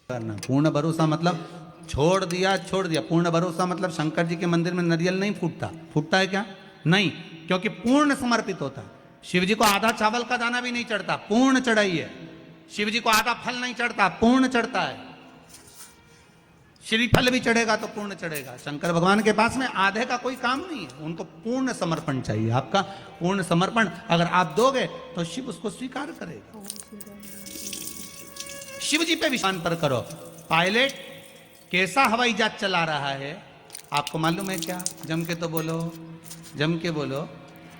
करना। पूर्ण भरोसा मतलब छोड़ दिया, छोड़ दिया। पूर्ण भरोसा मतलब शंकर जी के मंदिर में नारियल नहीं फूटता। फूटता है क्या? नहीं, क्योंकि पूर्ण समर्पित होता है। शिव जी को आधा चावल का दाना भी नहीं चढ़ता, पूर्ण चढ़ाई है। शिव जी को आधा फल नहीं चढ़ता, पूर्ण चढ़ता है। श्रीफल भी चढ़ेगा तो पूर्ण चढ़ेगा। शंकर भगवान के पास में आधे का कोई काम नहीं है, उनको पूर्ण समर्पण चाहिए। आपका पूर्ण समर्पण अगर आप दोगे तो शिव उसको स्वीकार करेगा। शिव जी पे विश्वास पर करो। पायलट कैसा हवाई जहाज चला रहा है आपको मालूम है क्या? जम के तो बोलो, जम के बोलो।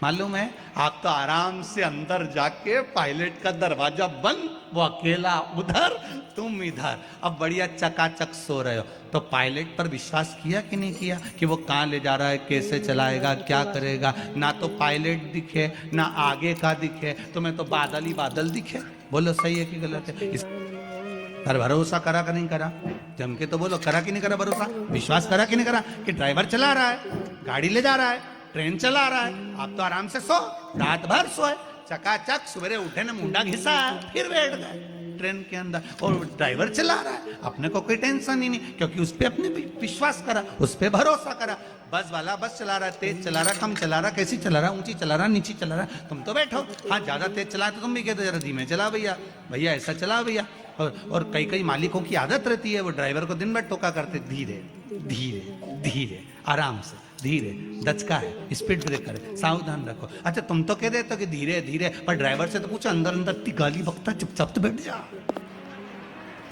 मालूम है? आप तो आराम से अंदर जाके पायलट का दरवाजा बंद, वो अकेला उधर, तुम इधर, अब बढ़िया चकाचक सो रहे हो। तो पायलट पर विश्वास किया कि नहीं किया कि वो कहाँ ले जा रहा है, कैसे चलाएगा, क्या करेगा? ना तो पायलट दिखे, ना आगे का दिखे, तुम्हें तो बादल ही बादल दिखे। बोलो सही है कि गलत है? इस पर भरोसा करा कि नहीं करा? जम के तो बोलो, करा कि नहीं करा भरोसा? विश्वास करा कि नहीं करा कि ड्राइवर चला रहा है, गाड़ी ले जा रहा है, ट्रेन चला रहा है, आप तो आराम से सो, रात भर सोए, चकाचक सवेरे उठे ना मुंडा घिसा फिर बैठ गए ट्रेन के अंदर, और ड्राइवर चला रहा है, अपने को कोई टेंशन ही नहीं, क्योंकि उस पर अपने विश्वास करा, उस पर भरोसा करा। बस वाला बस चला रहा है, तेज चला रहा, कम चला रहा, कैसी चला रहा, ऊंची चला रहा, नीची चला रहा, तुम तो बैठो। हाँ, ज्यादा तेज चला तो तुम भी कहते जरा धीमे चला भैया, भैया ऐसा चला भैया। और कई कई मालिकों की आदत रहती है, वो ड्राइवर को दिन भर टोका करते, धीरे धीरे धीरे, आराम से, धीरे, दचका है, स्पीड ब्रेकर है, सावधान रखो। अच्छा, तुम तो कह देते हो कि धीरे धीरे, पर ड्राइवर से तो पूछो, अंदर अंदर इतनी गाली बकता, चुपचाप तो बैठ जा।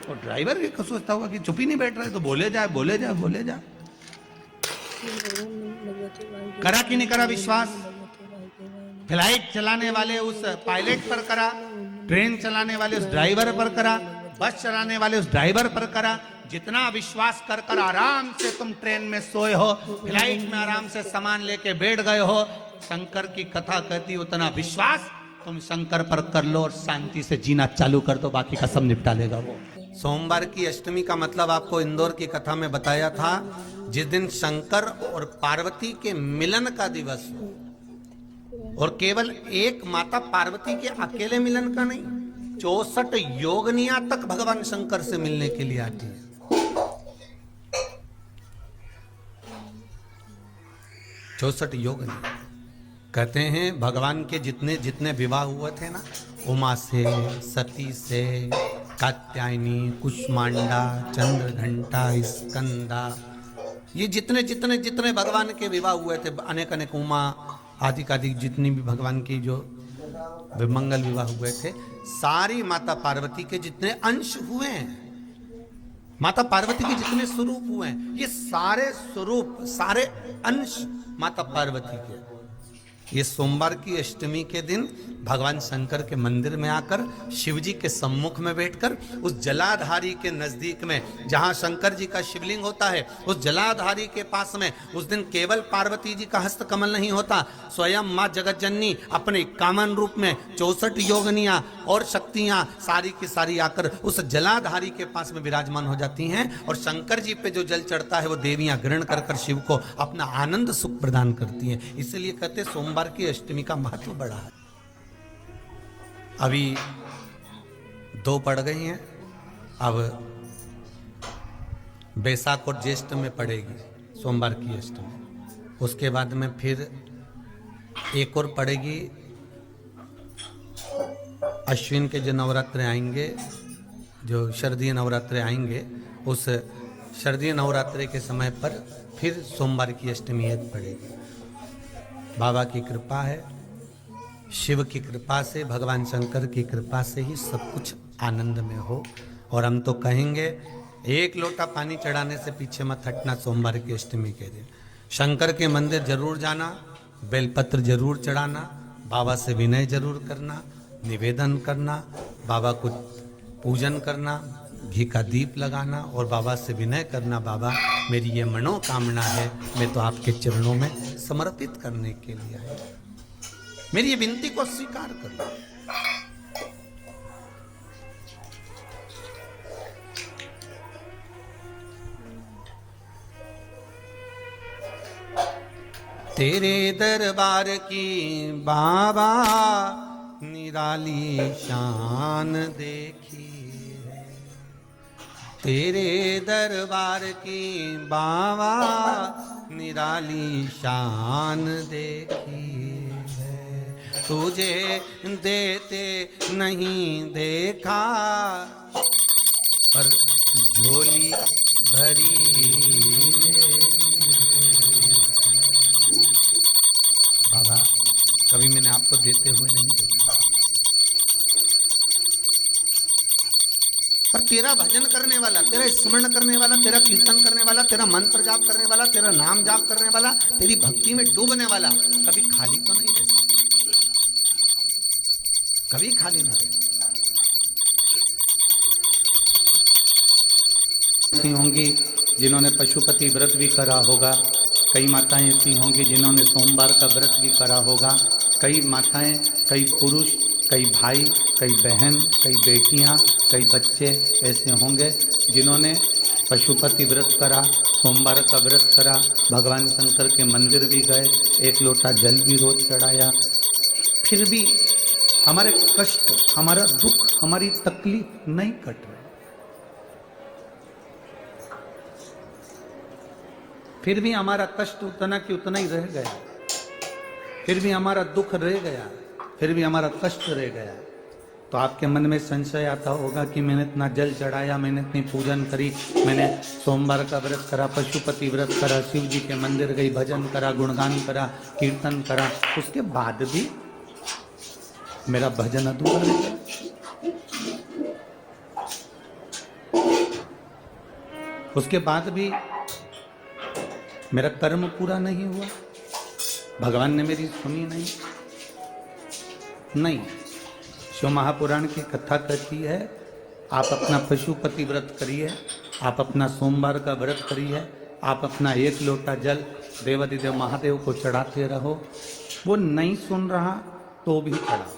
और ड्राइवर ये सोचता होगा कि चुप ही नहीं बैठ रहा है, तो बोले जाए बोले जाए बोले जाए। करा कि नहीं करा विश्वास? फ्लाइट चलाने वाले उस पायलट पर करा, ट्रेन चलाने वाले उस ड्राइवर पर करा, बस चलाने वाले उस ड्राइवर पर करा। जितना विश्वास कर कर आराम से तुम ट्रेन में सोए हो, फ्लाइट में आराम से सामान लेके बैठ गए हो, शंकर की कथा कहती उतना विश्वास तुम शंकर पर कर लो और शांति से जीना चालू कर दो, बाकी का सब निपटा लेगा वो। सोमवार की अष्टमी का मतलब आपको इंदौर की कथा में बताया था, जिस दिन शंकर और पार्वती के मिलन का दिवस हो, और केवल एक माता पार्वती के अकेले मिलन का नहीं, 64 योगनियां तक भगवान शंकर से मिलने के लिए आती है। 64 योगनियां। कहते हैं भगवान के जितने जितने विवाह हुए थे ना, उमा से, सती से, कात्यायनी, कुष्मांडा, चंद्रघंटा, स्कंदा, ये जितने जितने जितने भगवान के विवाह हुए थे, अनेक अनेक उमा आदि कादिक जितनी भी भगवान की जो विमंगल विवाह हुए थे, सारी माता पार्वती के जितने अंश हुए हैं, माता पार्वती के जितने स्वरूप हुए हैं, ये सारे स्वरूप, सारे अंश माता पार्वती के। ये सोमवार की अष्टमी के दिन भगवान शंकर के मंदिर में आकर, शिव जी के सम्मुख में बैठकर, उस जलाधारी के नजदीक में जहां शंकर जी का शिवलिंग होता है, उस जलाधारी के पास में उस दिन केवल पार्वती जी का हस्त कमल नहीं होता, स्वयं मां जगत जननी अपने कामन रूप में 64 योगनियां और शक्तियां सारी की सारी आकर उस जलाधारी के पास में विराजमान हो जाती हैं, और शंकर जी पे जो जल चढ़ता है वो देवियां ग्रहण कर कर शिव को अपना आनंद सुख प्रदान करती हैं। इसलिए कहते सोमवार की अष्टमी का महत्व बड़ा है। अभी 2 पड़ गई हैं, अब बैसाख और ज्येष्ठ में पड़ेगी सोमवार की अष्टमी, उसके बाद में फिर एक और पड़ेगी, अश्विन के जो नवरात्र आएंगे, जो शरदीय नवरात्र आएंगे, उस शरदीय नवरात्र के समय पर फिर सोमवार की अष्टमी एक पड़ेगी। बाबा की कृपा है, शिव की कृपा से, भगवान शंकर की कृपा से ही सब कुछ आनंद में हो। और हम तो कहेंगे, एक लोटा पानी चढ़ाने से पीछे मत हटना सोमवार की अष्टमी के दिन। शंकर के मंदिर जरूर जाना, बेलपत्र जरूर चढ़ाना, बाबा से विनय जरूर करना, निवेदन करना, बाबा को पूजन करना, घी का दीप लगाना और बाबा से विनय करना, बाबा मेरी ये मनोकामना है, मैं तो आपके चरणों में समर्पित करने के लिए आया, मेरी ये विनती को स्वीकार करो। तेरे दरबार की बाबा निराली शान देखी है, तेरे दरबार की बावा निराली शान देखी है, तुझे देते नहीं देखा पर झोली भरी रे। बाबा कभी मैंने आपको देते हुए नहीं देखा, पर तेरा भजन करने वाला, तेरा स्मरण करने वाला, तेरा कीर्तन करने वाला, तेरा मंत्र जाप करने वाला, तेरा नाम जाप करने वाला, तेरी भक्ति में डूबने वाला कभी खाली तो नहीं रह सकता, कभी खाली नहीं रह। ऐसी होंगी जिन्होंने पशुपति व्रत भी करा होगा, कई माताएं ऐसी होंगी जिन्होंने सोमवार का व्रत भी करा होगा, कई माताएं, कई पुरुष, कई भाई, कई बहन, कई बेटियां, कई बच्चे ऐसे होंगे जिन्होंने पशुपति व्रत करा, सोमवार का व्रत करा, भगवान शंकर के मंदिर भी गए, एक लोटा जल भी रोज चढ़ाया, फिर भी हमारे कष्ट, हमारा दुख, हमारी तकलीफ नहीं कट रही, फिर भी हमारा कष्ट उतना कि उतना ही रह गया, फिर भी हमारा दुख रह गया, फिर भी हमारा कष्ट रह गया। तो आपके मन में संशय आता होगा कि मैंने इतना जल चढ़ाया, मैंने इतनी पूजन करी, मैंने सोमवार का व्रत करा, पशुपति व्रत करा, शिव जी के मंदिर गई, भजन करा, गुणगान करा, कीर्तन करा, उसके बाद भी मेरा भजन अधूरा रह गया। उसके बाद भी मेरा कर्म पूरा नहीं हुआ, भगवान ने मेरी सुनी नहीं। शिव महापुराण की कथा कहती है, आप अपना पशुपति व्रत करिए, आप अपना सोमवार का व्रत करिए, आप अपना एक लोटा जल देवाधिदेव महादेव को चढ़ाते रहो। वो नहीं सुन रहा तो भी चढ़ाओ,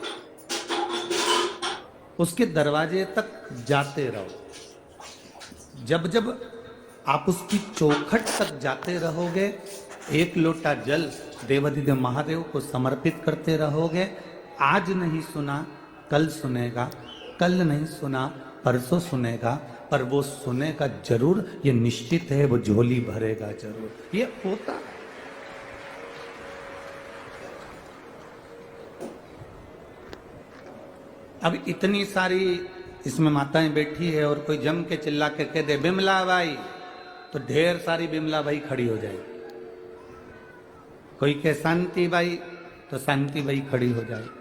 उसके दरवाजे तक जाते रहो। जब जब आप उसकी चौखट तक जाते रहोगे, एक लोटा जल देवाधिदेव महादेव को समर्पित करते रहोगे। आज नहीं सुना कल सुनेगा, कल नहीं सुना परसों सुनेगा, पर वो सुनेगा जरूर, ये निश्चित है, वो झोली भरेगा जरूर। ये होता अब इतनी सारी इसमें माताएं बैठी है और कोई जम के चिल्ला के कह दे बिमला बाई, तो ढेर सारी बिमला बाई खड़ी हो जाएगी। कोई कहे शांति बाई, तो शांति बाई खड़ी हो जाएगी।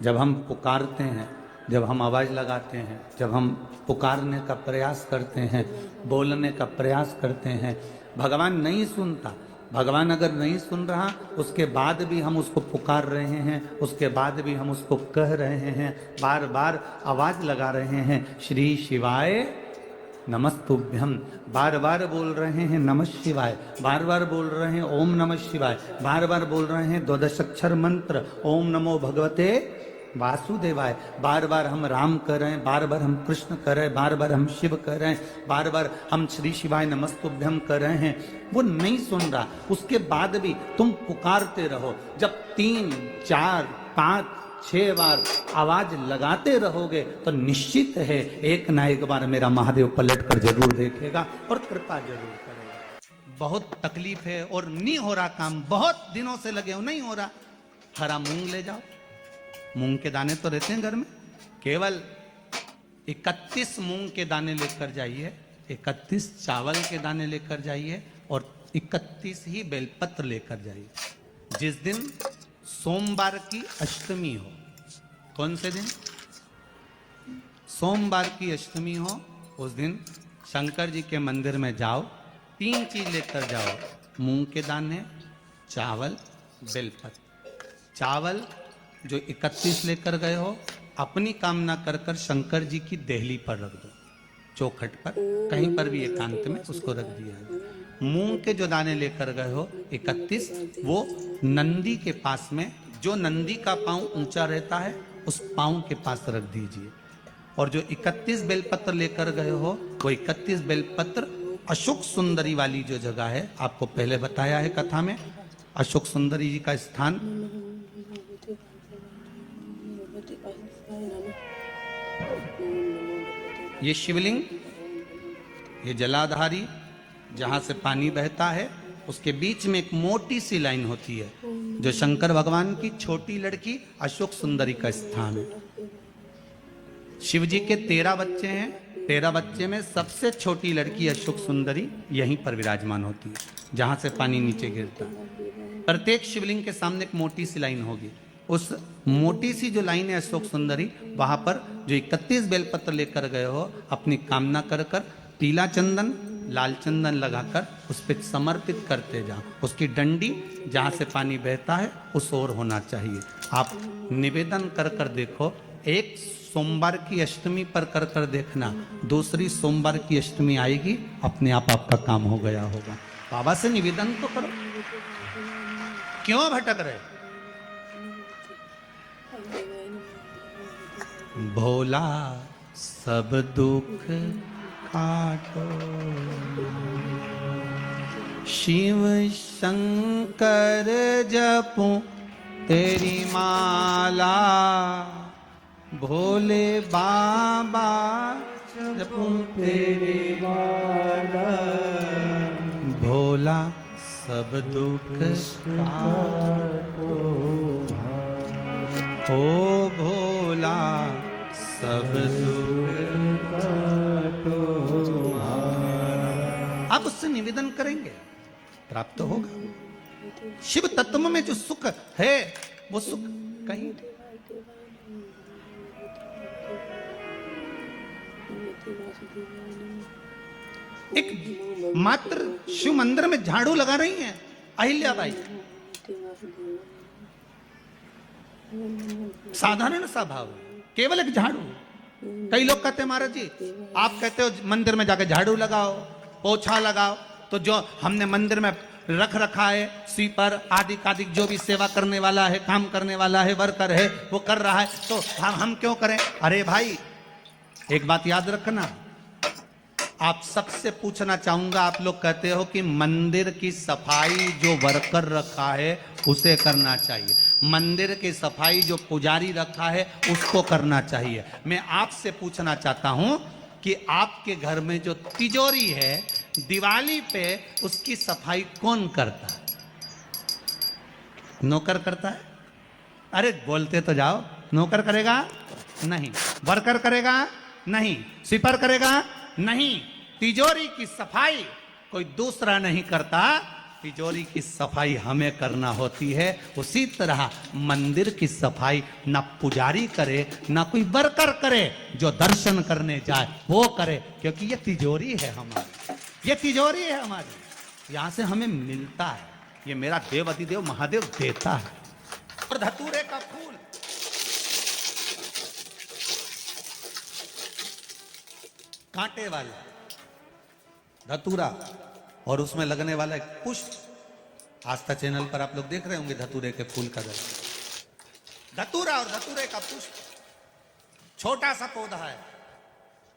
जब हम पुकारते हैं, जब हम आवाज लगाते हैं, जब हम पुकारने का प्रयास करते हैं, बोलने का प्रयास करते हैं, भगवान नहीं सुनता। भगवान अगर नहीं सुन रहा, उसके बाद भी हम उसको पुकार रहे हैं, उसके बाद भी हम उसको कह रहे हैं, बार बार आवाज लगा रहे हैं, श्री शिवाय नमस्तुभ्यम, बार बार बोल रहे हैं नमः शिवाय, बार बार बोल रहे हैं ओम नमः शिवाय, बार बार बोल रहे हैं द्वादशाक्षर मंत्र ओम नमो भगवते वासुदेवाय, बार बार हम राम कर रहे हैं, बार बार हम कृष्ण कर रहे हैं, बार बार हम शिव कर रहे हैं, बार बार हम श्री शिवाय नमस्तुभ्यम कर रहे हैं। वो नहीं सुन रहा, उसके बाद भी तुम पुकारते रहो। जब 3, 4, 5, 6 बार आवाज लगाते रहोगे तो निश्चित है एक ना एक बार मेरा महादेव पलट कर जरूर देखेगा और कृपा जरूर करेगा। बहुत तकलीफ है और नहीं हो रहा काम, बहुत दिनों से लगे हो, नहीं हो रहा। हरा मूंग ले जाओ, मूंग के दाने तो रहते हैं घर में, केवल 31 मूंग के दाने लेकर जाइए, 31 चावल के दाने लेकर जाइए और 31 ही बेलपत्र लेकर जाइए। जिस दिन सोमवार की अष्टमी हो, कौन से दिन? सोमवार की अष्टमी हो, उस दिन शंकर जी के मंदिर में जाओ, 3 चीज लेकर जाओ, मूंग के दाने, चावल, बेलपत्र। चावल जो 31 लेकर गए हो, अपनी कामना कर कर शंकर जी की देहली पर रख दो, चौखट पर, कहीं पर भी एकांत में उसको रख दिया। मूंग के जो दाने लेकर गए हो 31, वो नंदी के पास में, जो नंदी का पांव ऊंचा रहता है उस पांव के पास रख दीजिए। और जो 31 बेलपत्र लेकर गए हो, वो 31 बेलपत्र अशोक सुंदरी वाली जो जगह है, आपको पहले बताया है कथा में, अशोक सुंदरी जी का स्थान, ये शिवलिंग ये जलाधारी जहाँ से पानी बहता है, उसके बीच में एक मोटी सी लाइन होती है जो शंकर भगवान की छोटी लड़की अशोक सुंदरी का स्थान है। शिव जी के 13 बच्चे हैं, 13 बच्चे में सबसे छोटी लड़की अशोक सुंदरी यहीं पर विराजमान होती है जहाँ से पानी नीचे गिरता है। प्रत्येक शिवलिंग के सामने एक मोटी सी लाइन होगी, उस मोटी सी जो लाइन है अशोक सुंदरी, वहां पर जो 31 बेलपत्र लेकर गए हो, अपनी कामना कर कर पीला चंदन लाल चंदन लगाकर उस पर समर्पित करते जाओ। उसकी डंडी जहाँ से पानी बहता है उस ओर होना चाहिए। आप निवेदन कर कर देखो, एक सोमवार की अष्टमी पर कर कर देखना, दूसरी सोमवार की अष्टमी आएगी, अपने आप आपका काम हो गया होगा। बाबा से निवेदन तो करो, क्यों भटक रहे? भोला सब दुख काटो, शिव शंकर जपो तेरी माला, भोले बाबा जपो तेरी माला, भोला सब दुख काटो, ओ भोला सब दुख काटो। आप उससे निवेदन करेंगे, प्राप्त होगा। शिव तत्व में जो सुख है वो सुख कहीं नहीं। एक मात्र शिव मंदिर में झाड़ू लगा रही हैं अहिल्याबाई, साधारण सा भाव, केवल एक झाड़ू। कई लोग कहते हैं महाराज जी, आप कहते हो मंदिर में जाके झाड़ू लगाओ, पोछा लगाओ, तो जो हमने मंदिर में रख रखा है स्वीपर आदि आदि जो भी सेवा करने वाला है, काम करने वाला है, वर्कर है, वो कर रहा है, तो हम क्यों करें? अरे भाई, एक बात याद रखना, आप सबसे पूछना चाहूंगा, आप लोग कहते हो कि मंदिर की सफाई जो वर्कर रखा है उसे करना चाहिए, मंदिर की सफाई जो पुजारी रखा है उसको करना चाहिए। मैं आपसे पूछना चाहता हूं कि आपके घर में जो तिजोरी है, दिवाली पे उसकी सफाई कौन करता है? नौकर करता है? अरे बोलते तो जाओ। नौकर करेगा? नहीं। वर्कर करेगा? नहीं। स्वीपर करेगा? नहीं। तिजोरी की सफाई कोई दूसरा नहीं करता, तिजोरी की सफाई हमें करना होती है। उसी तरह मंदिर की सफाई ना पुजारी करे ना कोई वर्कर करे, जो दर्शन करने जाए वो करे, क्योंकि ये तिजोरी है हमारी, ये तिजोरी है हमारी, यहां से हमें मिलता है, ये मेरा देव अधिदेव महादेव देता है। और धतूरे का फूल, कांटे वाला धतूरा और उसमें लगने वाला एक पुष्प। आस्था चैनल पर आप लोग देख रहे होंगे धतूरे के फूल का दर्शन। धतूरा और धतूरे का पुष्प, छोटा सा पौधा है,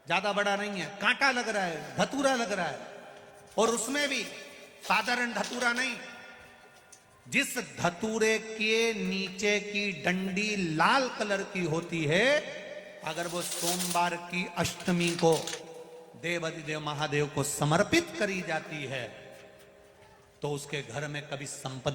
ज्यादा बड़ा नहीं है, कांटा लग रहा है, धतूरा लग रहा है, और उसमें भी साधारण धतूरा नहीं, जिस धतूरे के नीचे की डंडी लाल कलर की होती है, अगर वो सोमवार की अष्टमी को देव अधिदेव महादेव को समर्पित करी जाती है तो उसके घर में कभी संपत्ति